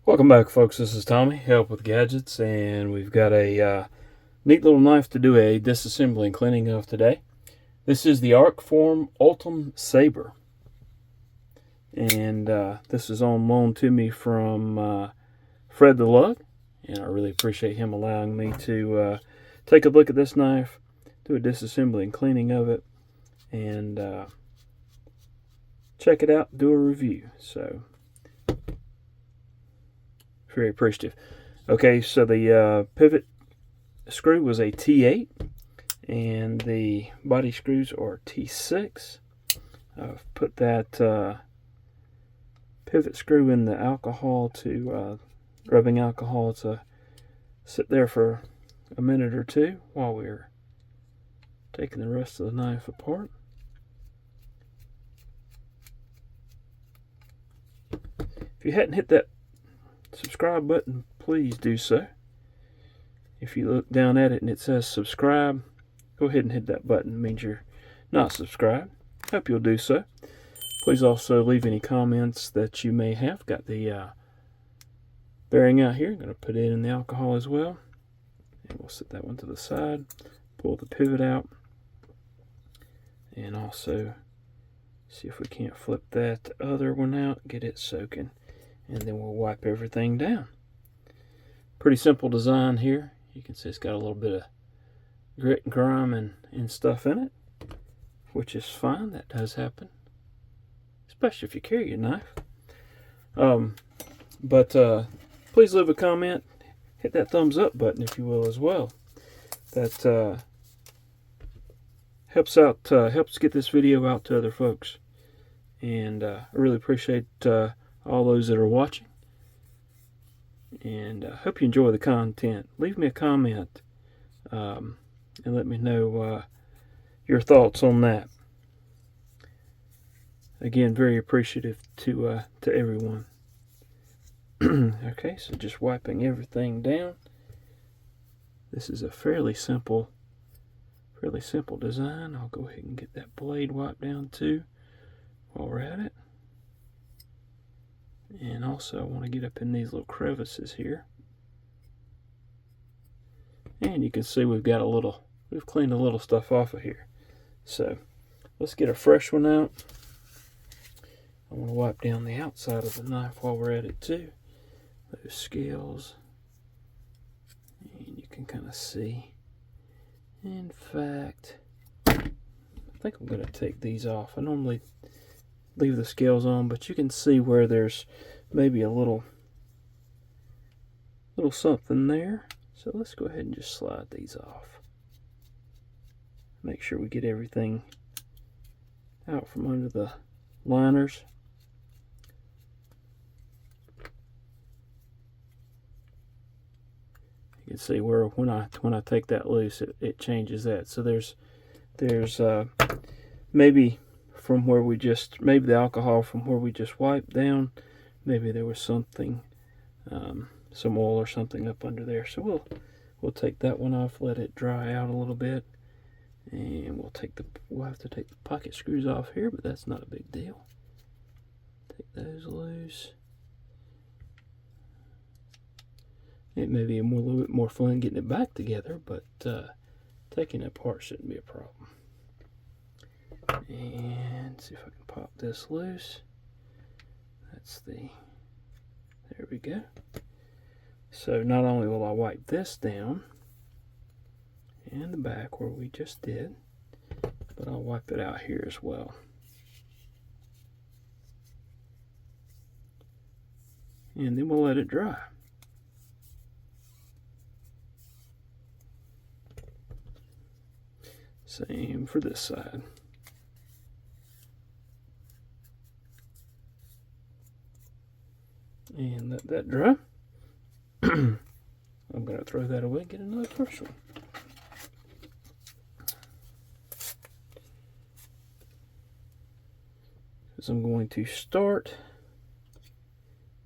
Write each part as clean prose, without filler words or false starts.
Welcome back, folks. This is Tommy, Help with Gadgets, and we've got a neat little knife to do a disassembly and cleaning of today. This is the Arcform Ultem Sabre, and this is on loan to me from FredTheLug, and I really appreciate him allowing me to take a look at this knife, do a disassembly and cleaning of it, and check it out, do a review. So very appreciative. Okay, so the pivot screw was a T8 and the body screws are T6. I've put that pivot screw in the alcohol to rubbing alcohol to sit there for a minute or two while we're taking the rest of the knife apart. If you hadn't hit that subscribe button, please do so. If you look down at it and it says subscribe, go ahead and hit that button. It means you're not subscribed. Hope you'll do so. Please also leave any comments that you may have. Got the bearing out here. I'm going to put it in the alcohol as well. And we'll set that one to the side. Pull the pivot out. And also see if we can't flip that other one out. Get it soaking. And then we'll wipe everything down. Pretty simple design here. You can see it's got a little bit of grit and grime and stuff in it, which is fine. That does happen, especially if you carry your knife. Please leave a comment. Hit that thumbs up button if you will as well. That helps get this video out to other folks. And I really appreciate all those that are watching, and I hope you enjoy the content. Leave me a comment and let me know your thoughts on that. Again, very appreciative to everyone. Okay, so just wiping everything down. This is a fairly simple design. I'll go ahead and get that blade wiped down too while we're at it. And also I want to get up in these little crevices here. And you can see we've cleaned a little stuff off of here. So let's get a fresh one out. I want to wipe down the outside of the knife while we're at it too. Those scales. And you can kind of see. In fact, I think I'm going to take these off. I normally leave the scales on, but you can see where there's maybe a little something there. So let's go ahead and just slide these off. Make sure we get everything out from under the liners. You can see where when I take that loose, it changes that. So there's maybe from where maybe the alcohol from where we just wiped down, maybe there was something, some oil or something up under there. So we'll take that one off, let it dry out a little bit, and we'll have to take the pocket screws off here, but that's not a big deal. Take those loose. It may be a little bit more fun getting it back together, but taking it apart shouldn't be a problem. And see if I can pop this loose. There we go. So not only will I wipe this down and the back where we just did, but I'll wipe it out here as well. And then we'll let it dry. Same for this side. And let that dry. I'm going to throw that away and get another fresh one. Because I'm going to start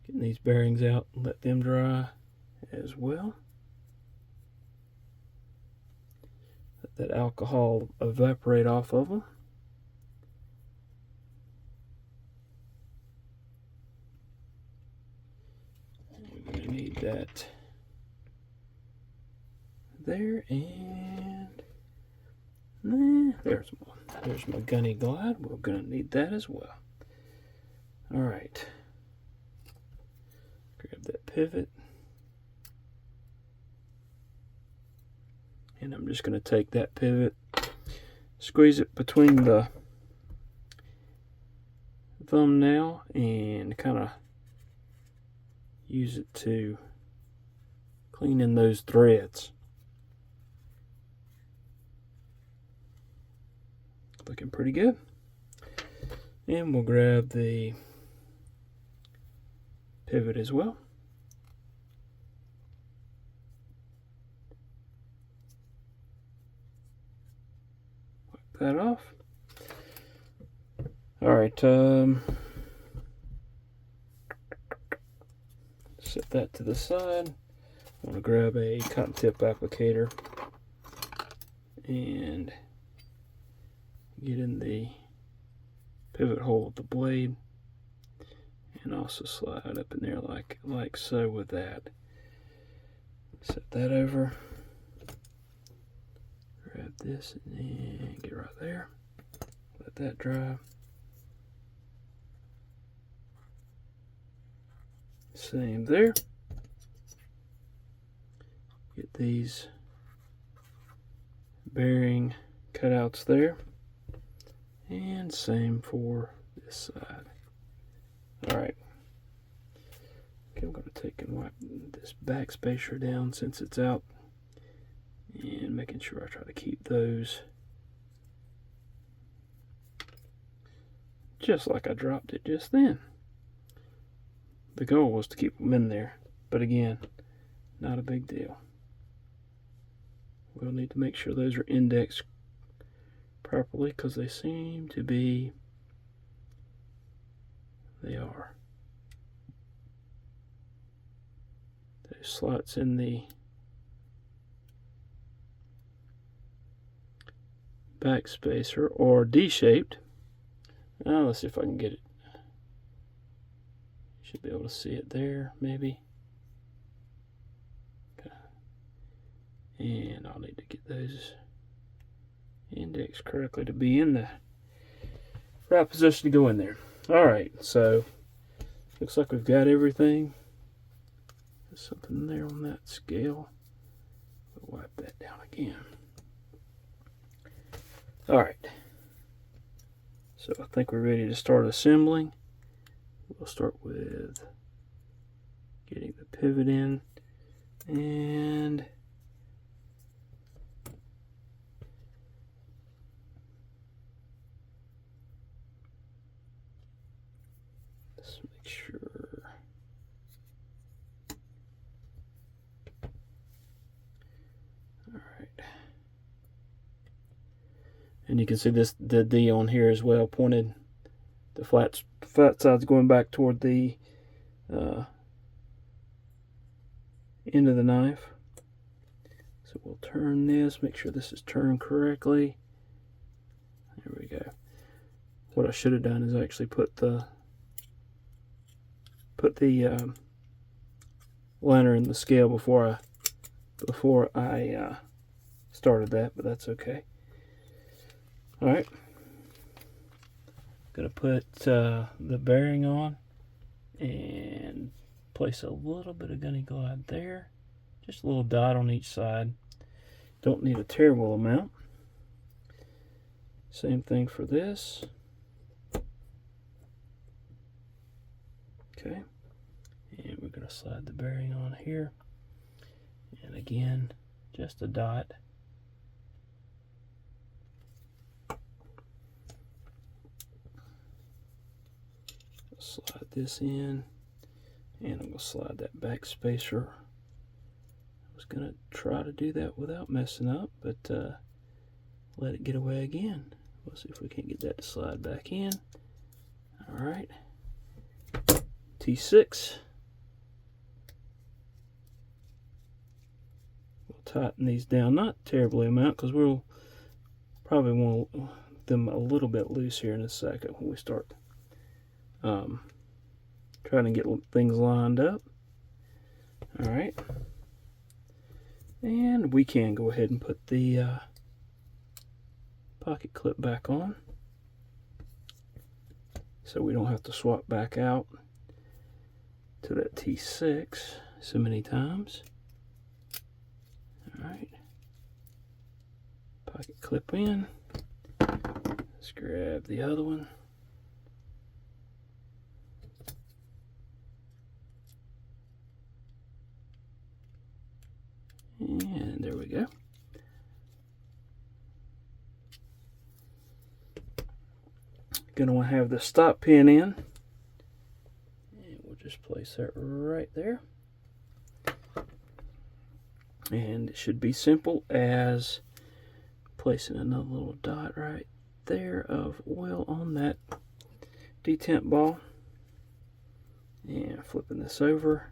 getting these bearings out and let them dry as well. Let that alcohol evaporate off of them. that there, and there's my gunny glide. We're gonna need that as well. All right, grab that pivot, and I'm just gonna take that pivot, squeeze it between the thumbnail, and kind of use it to clean in those threads. Looking pretty good. And we'll grab the pivot as well. Wipe that off. All right, set that to the side. I'm going to grab a cotton tip applicator and get in the pivot hole of the blade, and also slide up in there like so with that. Set that over. Grab this and get right there. Let that dry. Same there. Get these bearing cutouts there. And same for this side. Alright. Okay, I'm going to take and wipe this back spacer down since it's out. And making sure I try to keep those just like I dropped it just then. The goal was to keep them in there, but again, not a big deal. We'll need to make sure those are indexed properly because they seem to be. They are. Those slots in the back spacer are D-shaped. Now let's see if I can get it. Should be able to see it there, maybe. Okay. And I'll need to get those indexed correctly to be in the right position to go in there. Alright, so looks like we've got everything. There's something there on that scale. We'll wipe that down again. Alright, so I think we're ready to start assembling. We'll start with getting the pivot in, and let's make sure. All right, and you can see this, the D on here as well, pointed. The flat side's going back toward the end of the knife. So we'll turn this, make sure this is turned correctly. There we go. What I should have done is actually put the liner in the scale before I started that, but that's okay. All right. Gonna put the bearing on and place a little bit of gunny glide there, just a little dot on each side. Don't need a terrible amount. Same thing for this. Okay, and we're gonna slide the bearing on here, and again, just a dot. Slide this in, and I'm going to slide that back spacer. I was going to try to do that without messing up, but let it get away again. We'll see if we can't get that to slide back in. Alright, T6. We'll tighten these down, not terribly amount, because we'll probably want them a little bit loose here in a second when we start trying to get things lined up. All right. And we can go ahead and put the pocket clip back on, so we don't have to swap back out to that T6 so many times. All right. Pocket clip in. Let's grab the other one. And there we go. Gonna want to have the stop pin in. And we'll just place that right there. And it should be simple as placing another little dot right there of oil on that detent ball. And flipping this over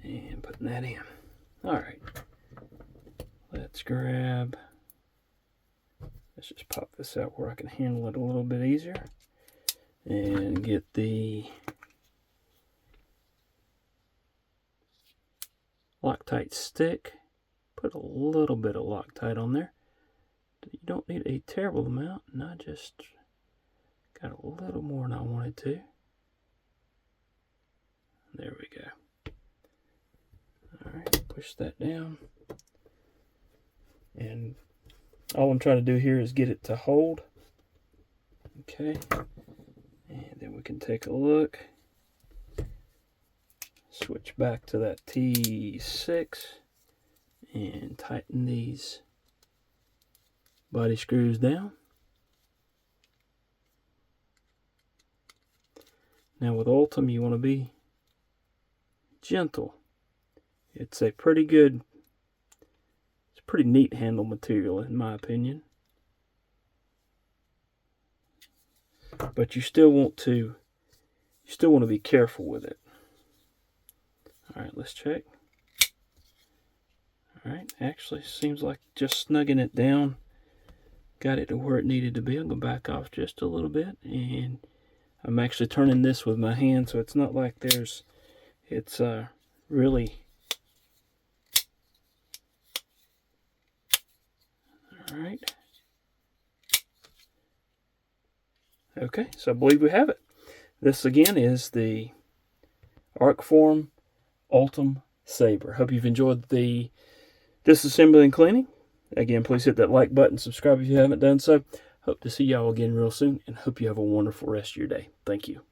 and putting that in. Alright, let's grab, let's just pop this out where I can handle it a little bit easier and get the Loctite stick. Put a little bit of Loctite on there. You don't need a terrible amount, and I just got a little more than I wanted to. There we go. Alright, push that down. And all I'm trying to do here is get it to hold. Okay. And then we can take a look. Switch back to that T6 and tighten these body screws down. Now with Ultem, you want to be gentle. It's a pretty good, it's a pretty neat handle material in my opinion. But you still want to be careful with it. Alright, let's check. Alright, actually seems like just snugging it down got it to where it needed to be. I'll go back off just a little bit, and I'm actually turning this with my hand, so it's not like it's really, alright. Okay, so I believe we have it. This again is the Arcform Ultem Sabre. Hope you've enjoyed the disassembly and cleaning. Again, please hit that like button, subscribe if you haven't done so. Hope to see y'all again real soon, and hope you have a wonderful rest of your day. Thank you.